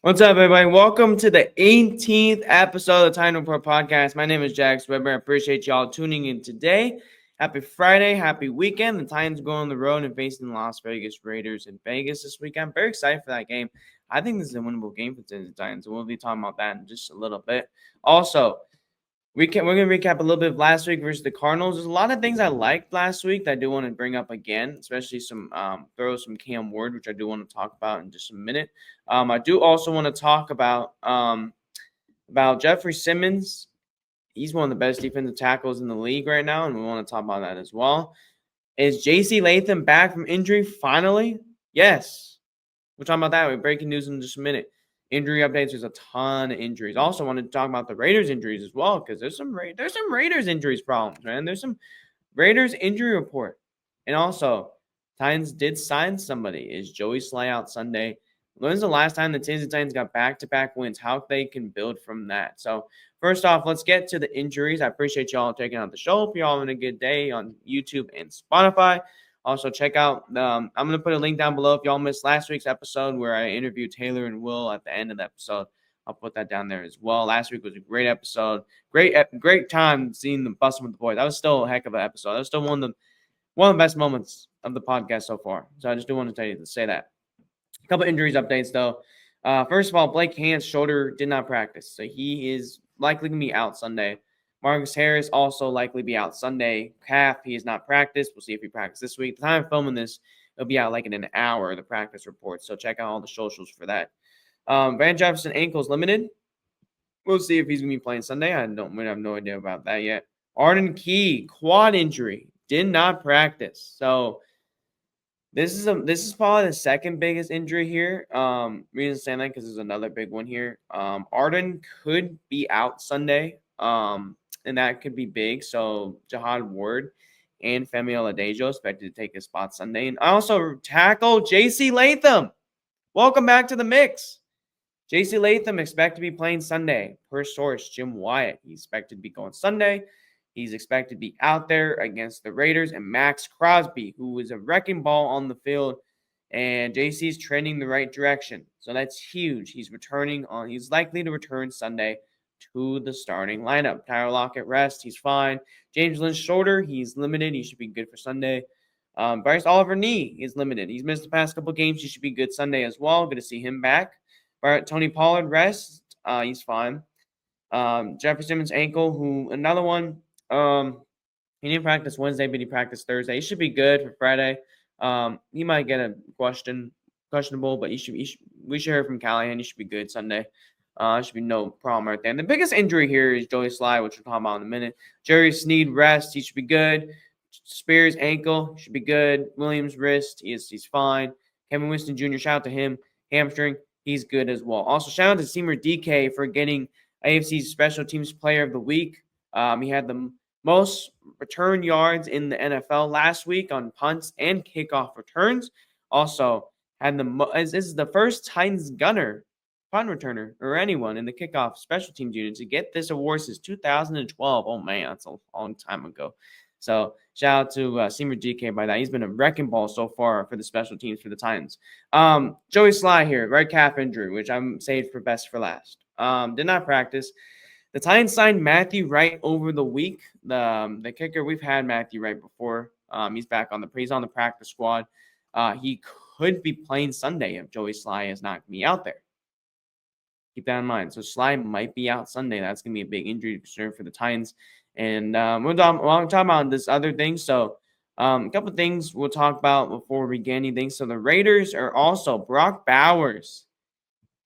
What's up, everybody? Welcome to the 18th episode of the Time Report Podcast. My name is Jax Weber. I appreciate y'all tuning in today. Happy Friday, happy weekend. The Titans go on the road and facing the Las Vegas Raiders in Vegas this weekend. I'm very excited for that game. I think this is a winnable game for the Titans. We'll be talking about that in just a little bit. Also, we're going to recap a little bit of last week versus the Cardinals. There's a lot of things I liked last week that I do want to bring up again, especially some throws from Cam Ward, which I do want to talk about in just a minute. I do also want to talk about Jeffery Simmons. He's one of the best defensive tackles in the league right now, and we want to talk about that as well. Is JC Latham back from injury finally? Yes. We'll talk about that. We're breaking news in just a minute. Injury updates. There's a ton of injuries. Also, wanted to talk about the Raiders injuries as well because there's some Raiders injuries problems, man. There's some Raiders injury report, and also Titans did sign somebody. Is Joey Sly out Sunday? When's the last time the Titans got back-to-back wins? How they can build from that? So first off, let's get to the injuries. I appreciate y'all taking out the show. Hope y'all having a good day on YouTube and Spotify. Also, check out, I'm going to put a link down below if y'all missed last week's episode where I interviewed Taylor and Will at the end of the episode. I'll put that down there as well. Last week was a great episode. Great time seeing the busting with the boys. That was still a heck of an episode. That was still one of the best moments of the podcast so far. So I just do want to tell you to say that. A couple injuries updates, though. First of all, Blake Hand's shoulder did not practice. So he is likely going to be out Sunday. Marcus Harris also likely be out Sunday. Calf, he has not practiced. We'll see if he practices this week. The time of filming this, it'll be out like in an hour, the practice report. So check out all the socials for that. Van Jefferson ankle's limited. We'll see if he's going to be playing Sunday. We have no idea about that yet. Arden Key, quad injury, did not practice. So this is probably the second biggest injury here. Reason saying that because there's another big one here. Arden could be out Sunday. And that could be big. So Jihad Ward and Femi Oladejo expected to take his spot Sunday. And also tackle JC Latham. Welcome back to the mix. JC Latham expected to be playing Sunday. Per source, Jim Wyatt. He's expected to be going Sunday. He's expected to be out there against the Raiders and Max Crosby, who is a wrecking ball on the field. And JC's trending the right direction. So that's huge. He's likely to return Sunday to the starting lineup. Tyler Lockett rest. He's fine. James Lynn's shoulder. He's limited. He should be good for Sunday. Bryce Oliver knee is limited. He's missed the past couple games. He should be good Sunday as well. Good to see him back. Tony Pollard rest. He's fine. Jeffery Simmons ankle. Another one. He didn't practice Wednesday, but he practiced Thursday. He should be good for Friday. He might get a questionable, but we should hear from Callahan. He should be good Sunday. Should be no problem right there. And the biggest injury here is Joey Sly, which we'll talk about in a minute. Jerry Sneed rest. He should be good. Spears ankle should be good. Williams wrist. He's fine. Kevin Winston Jr. Shout out to him. Hamstring. He's good as well. Also shout out to Seymour DK for getting AFC's Special Teams Player of the Week. He had the most return yards in the NFL last week on punts and kickoff returns. Also had this is the first Titans gunner, punt returner, or anyone in the kickoff special teams unit to get this award since 2012. Oh man, that's a long time ago. So shout out to Seymour DK by that. He's been a wrecking ball so far for the special teams for the Titans. Joey Sly here, right calf injury, which I'm saved for best for last. Did not practice. The Titans signed Matthew Wright over the week. The kicker, we've had Matthew Wright before. He's back he's on the practice squad. He could be playing Sunday if Joey Sly is not going to be out there. Keep that in mind. So Sly might be out Sunday. That's going to be a big injury concern for the Titans. And we'll talk about this other thing. So a couple things we'll talk about before we get anything. So the Raiders are also Brock Bowers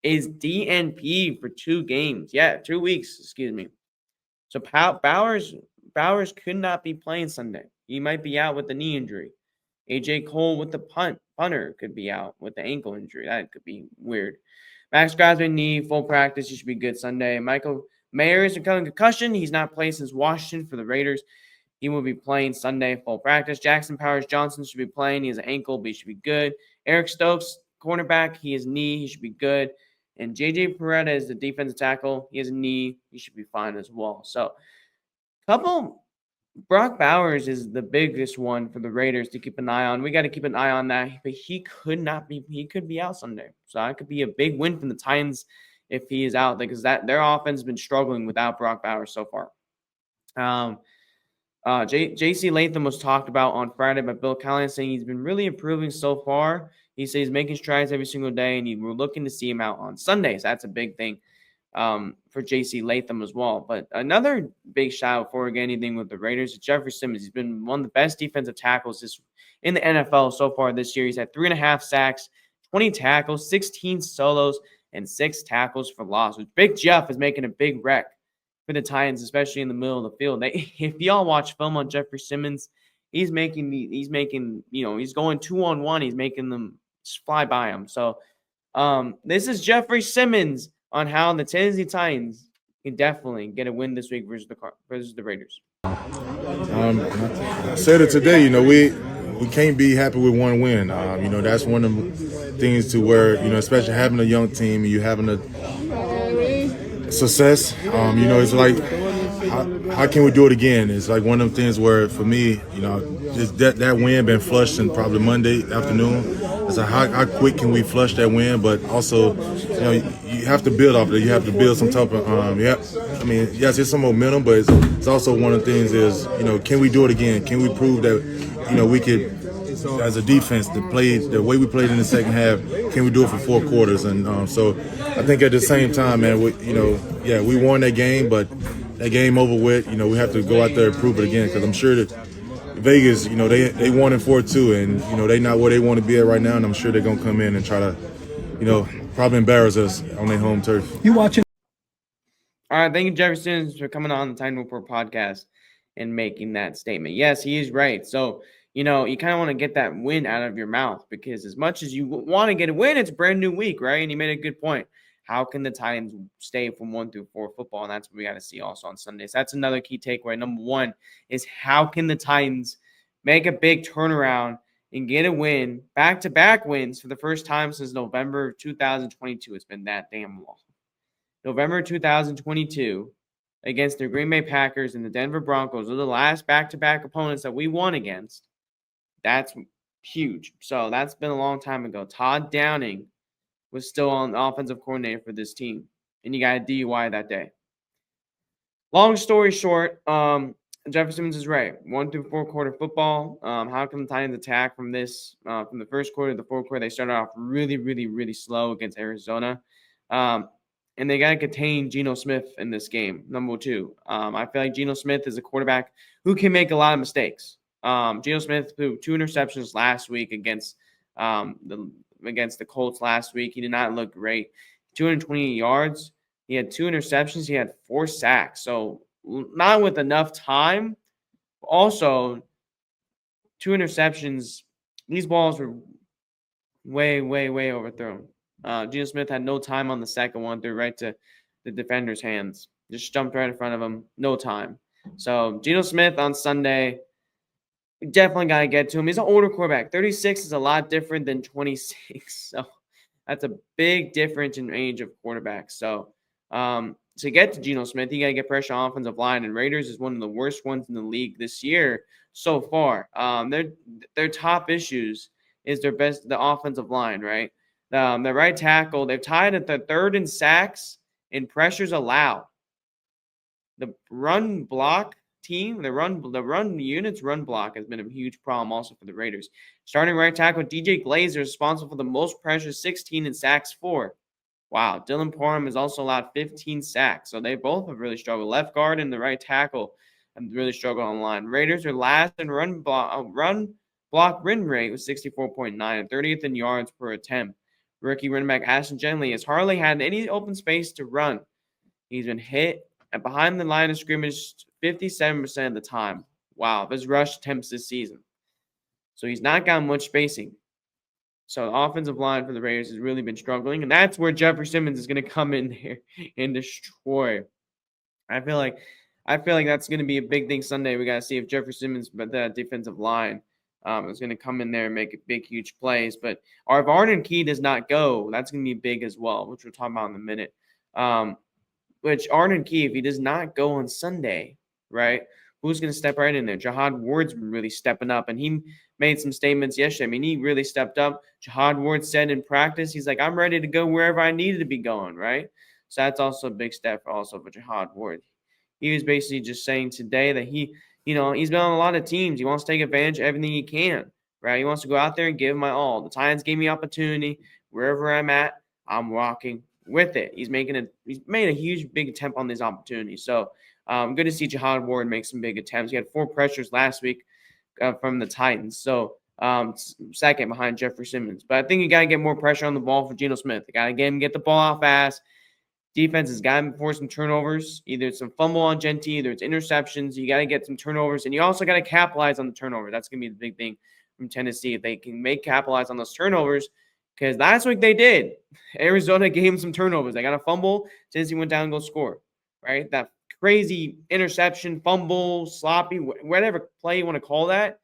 is DNP for 2 games. Yeah, 2 weeks, excuse me. So Bowers could not be playing Sunday. He might be out with the knee injury. AJ Cole with the punter could be out with the ankle injury. That could be weird. Max Crosby knee, full practice. He should be good Sunday. Michael Mayer is recovering concussion. He's not playing since Washington for the Raiders. He will be playing Sunday, full practice. Jackson Powers Johnson should be playing. He has an ankle, but he should be good. Eric Stokes, cornerback. He has knee. He should be good. And J.J. Peretta is the defensive tackle. He has a knee. He should be fine as well. So, couple Brock Bowers is the biggest one for the Raiders to keep an eye on. We got to keep an eye on that, but he could be out Sunday. So that could be a big win from the Titans if he is out, because that their offense has been struggling without Brock Bowers so far. JC Latham was talked about on Friday by Bill Callahan, saying he's been really improving so far. He says he's making strides every single day, and we're looking to see him out on Sundays. That's a big thing for JC Latham as well. But another big shout out before we get anything with the Raiders is Jeffery Simmons. He's been one of the best defensive tackles in the NFL so far this year. He's had 3.5 sacks, 20 tackles, 16 solos, and 6 tackles for loss. Which Big Jeff is making a big wreck for the Titans, especially in the middle of the field. If y'all watch film on Jeffery Simmons, he's going 2-on-1. He's making them fly by him. So this is Jeffery Simmons on how the Tennessee Titans can definitely get a win this week versus the Raiders. I said it today. We can't be happy with one win. That's one of the things to where especially having a young team, you having a success. It's like how can we do it again? It's like one of them things where for me, just that win been flushed in probably Monday afternoon. It's like how quick can we flush that win? But also, you have to build off of it. You have to build some type of yes, it's some momentum, but it's also one of the things is can we do it again? Can we prove that we could, as a defense, to play the way we played in the second half? Can we do it for 4 quarters? And so I think at the same time, man, we won that game, but that game over with. We have to go out there and prove it again, because I'm sure that Vegas, they 1-4 too, and they not where they want to be at right now, and I'm sure they're gonna come in and try to, probably embarrass us on their home turf. You watching? All right, thank you, Jeffery Simmons, for coming on the Titan Report podcast and making that statement. Yes, he is right. So, you kind of want to get that win out of your mouth, because as much as you want to get a win, it's a brand new week, right? And he made a good point. How can the Titans stay from 1 through 4 football? And that's what we got to see also on Sundays. That's another key takeaway. Number one is, how can the Titans make a big turnaround and get a win, back-to-back wins for the first time since November 2022. It's been that damn long. November 2022 against the Green Bay Packers and the Denver Broncos are the last back-to-back opponents that we won against. That's huge. So that's been a long time ago. Todd Downing was still on the offensive coordinator for this team, and he got a DUI that day. Long story short, Jeffery Simmons is right. 1 through 4 quarter football. How can the Titans attack from the first quarter to the fourth quarter? They started off really, really, really slow against Arizona. And they got to contain Geno Smith in this game, number 2. I feel like Geno Smith is a quarterback who can make a lot of mistakes. Geno Smith threw 2 interceptions last week against the Colts last week. He did not look great. 228 yards. He had 2 interceptions. He had 4 sacks. So not with enough time. Also, 2 interceptions. These balls were way, way, way overthrown. Geno Smith had no time on the second one, threw right to the defender's hands. Just jumped right in front of him. No time. So Geno Smith on Sunday, definitely got to get to him. He's an older quarterback. 36 is a lot different than 26. So that's a big difference in age of quarterbacks. So to get to Geno Smith, you got to get pressure on offensive line. And Raiders is one of the worst ones in the league this year so far. Their top issues is the offensive line, right? The right tackle, they're tied at the 3rd in sacks and pressures allowed. The run block team, the run unit's run block has been a huge problem also for the Raiders. Starting right tackle DJ Glazer is responsible for the most pressures, 16, and sacks 4. Wow. Dylan Parham has also allowed 15 sacks. So they both have really struggled. Left guard and the right tackle have really struggled on the line. Raiders are last in run block win rate with 64.9 and 30th in yards per attempt. Rookie running back Ashton Gently has hardly had any open space to run. He's been hit and behind the line of scrimmage 57% of the time. Wow, of his rush attempts this season. So he's not gotten much spacing. So the offensive line for the Raiders has really been struggling, and that's where Jeffery Simmons is going to come in there and destroy. I feel like that's going to be a big thing Sunday. We got to see if Jeffery Simmons, but the defensive line, is going to come in there and make big, huge plays. But if Arden Key does not go, that's going to be big as well, which we'll talk about in a minute. Which Arden Key, if he does not go on Sunday, right, who's going to step right in there? Jihad Ward's been really stepping up, and he made some statements yesterday. I mean, he really stepped up. Jihad Ward said in practice, he's like, I'm ready to go wherever I needed to be going, right? So that's also a big step also for Jihad Ward. He was basically just saying today that he's been on a lot of teams. He wants to take advantage of everything he can, right? He wants to go out there and give my all. The Titans gave me opportunity. Wherever I'm at, I'm rocking with it. He's made a huge, big attempt on these opportunities. So good to see Jihad Ward make some big attempts. He had 4 pressures last week from the Titans. So second behind Jeffery Simmons. But I think you got to get more pressure on the ball for Geno Smith. You got to get him get the ball out fast. Defense has got to force some turnovers. Either it's some fumble on Genti, either it's interceptions. You got to get some turnovers, and you also got to capitalize on the turnover. That's going to be the big thing from Tennessee. If they can capitalize on those turnovers, because last week they did. Arizona gave them some turnovers. They got a fumble. Tennessee went down and go score, right? That crazy interception, fumble, sloppy, whatever play you want to call that,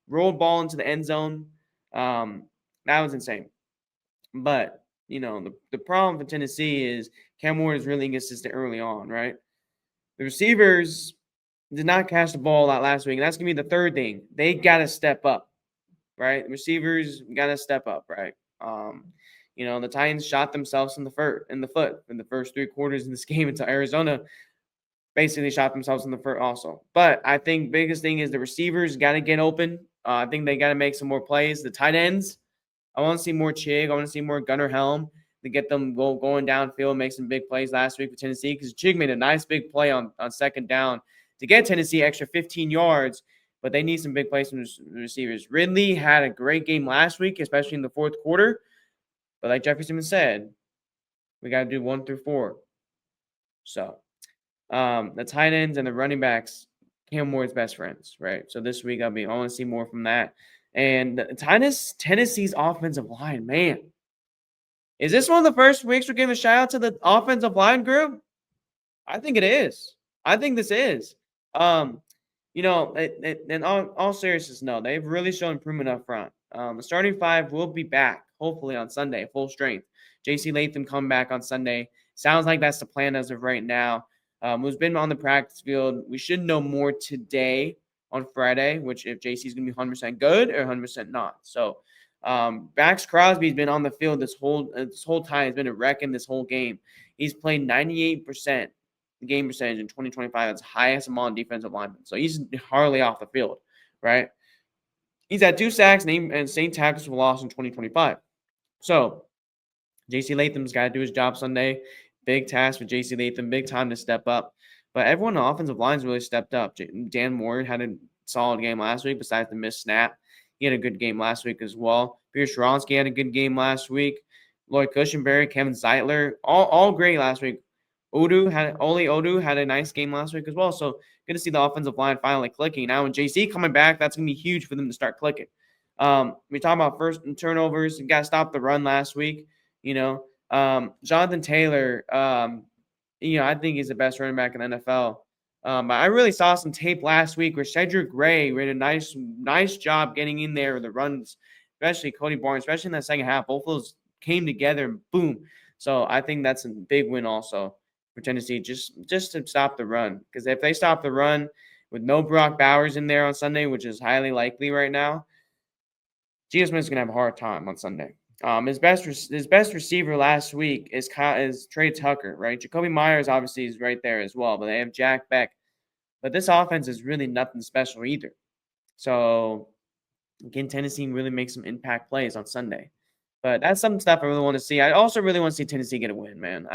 rolled ball into the end zone. That was insane. But the problem for Tennessee is Cam Ward is really inconsistent early on, right? The receivers did not catch the ball a lot last week, and that's going to be the third thing. They got to step up, right? The receivers got to step up, right? The Titans shot themselves in the foot in the first 3 quarters in this game until Arizona basically shot themselves in the foot also. But I think biggest thing is the receivers got to get open. I think they got to make some more plays. The tight ends, I want to see more Chig. I want to see more Gunnar Helm to get them going downfield, make some big plays last week for Tennessee, because Chig made a nice big play on second down to get Tennessee extra 15 yards, but they need some big plays from the receivers. Ridley had a great game last week, especially in the fourth quarter, but like Jeffery Simmons said, we got to do 1 through 4. So the tight ends and the running backs, Cam Ward's best friends, right? So this week I want to see more from that. And Tennessee's offensive line, man. Is this one of the first weeks we're giving a shout out to the offensive line group? I think it is. I think this is. In all seriousness, no, they've really shown improvement up front. The starting 5 will be back, hopefully on Sunday, full strength. JC Latham come back on Sunday. Sounds like that's the plan as of right now. Who's been on the practice field. We should know more today on Friday, which if JC is going to be 100% good or 100% not. So Max Crosby's been on the field this whole time. He's been a wreck in this whole game. He's played 98% game percentage in 2025. That's the highest among defensive linemen. So he's hardly off the field, right? He's had 2 sacks and same tackles for loss in 2025. So JC Latham's got to do his job Sunday. Big task for JC Latham. Big time to step up. But everyone on the offensive line's really stepped up. Dan Moore had a solid game last week besides the missed snap. He had a good game last week as well. Pierce Sharonsky had a good game last week. Lloyd Cushenberry, Kevin Zeitler, all great last week. Oli Odu had a nice game last week as well. So good to see the offensive line finally clicking. Now when JC coming back, that's going to be huge for them to start clicking. We talk about first and turnovers. You got to stop the run last week. Jonathan Taylor, I think he's the best running back in the NFL. But I really saw some tape last week where Cedric Gray did a nice job getting in there with the runs, especially Cody Barnes, especially in that second half. Both of those came together and boom. So I think that's a big win also for Tennessee, just to stop the run. Because if they stop the run with no Brock Bowers in there on Sunday, which is highly likely right now, Geno Smith's gonna have a hard time on Sunday. His best receiver last week is Trey Tucker, right? Jacoby Myers obviously is right there as well, but they have Jack Beck. But this offense is really nothing special either. So, again, Tennessee really makes some impact plays on Sunday. But that's some stuff I really want to see. I also really want to see Tennessee get a win, man.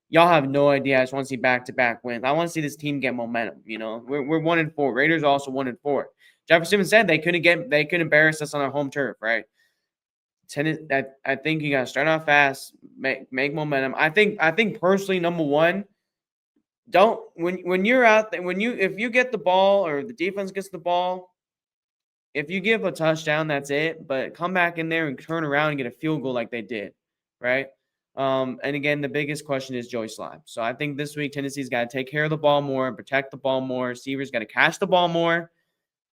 Y'all have no idea. I just want to see back-to-back wins. I want to see this team get momentum. We're 1-4. Raiders are also 1-4. Jeffery Simmons said they couldn't embarrass us on our home turf, right? I think you gotta start off fast, make momentum. I think personally, number one, when you're out there, if you get the ball or the defense gets the ball, if you give a touchdown, that's it. But come back in there and turn around and get a field goal like they did, right? And again, the biggest question is Joey Slye. So I think this week Tennessee's got to take care of the ball more, protect the ball more. Receivers got to catch the ball more.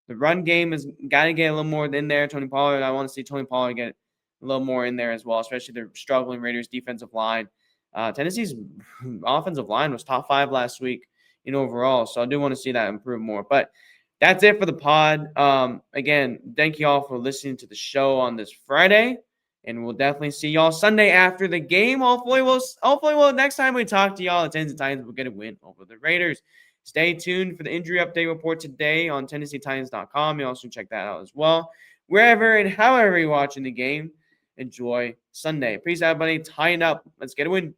The run game has got to get a little more in there. Tony Pollard, I want to see Tony Pollard get a little more in there as well, especially the struggling Raiders defensive line. Tennessee's offensive line was top 5 last week in overall. So I do want to see that improve more. But that's it for the pod. Again, thank you all for listening to the show on this Friday. And we'll definitely see y'all Sunday after the game. Hopefully, next time we talk to y'all, the Tennessee Titans will get a win over the Raiders. Stay tuned for the injury update report today on TennesseeTitans.com. You also check that out as well. Wherever and however you're watching the game, enjoy Sunday. Peace out, everybody. Tighten up. Let's get a win.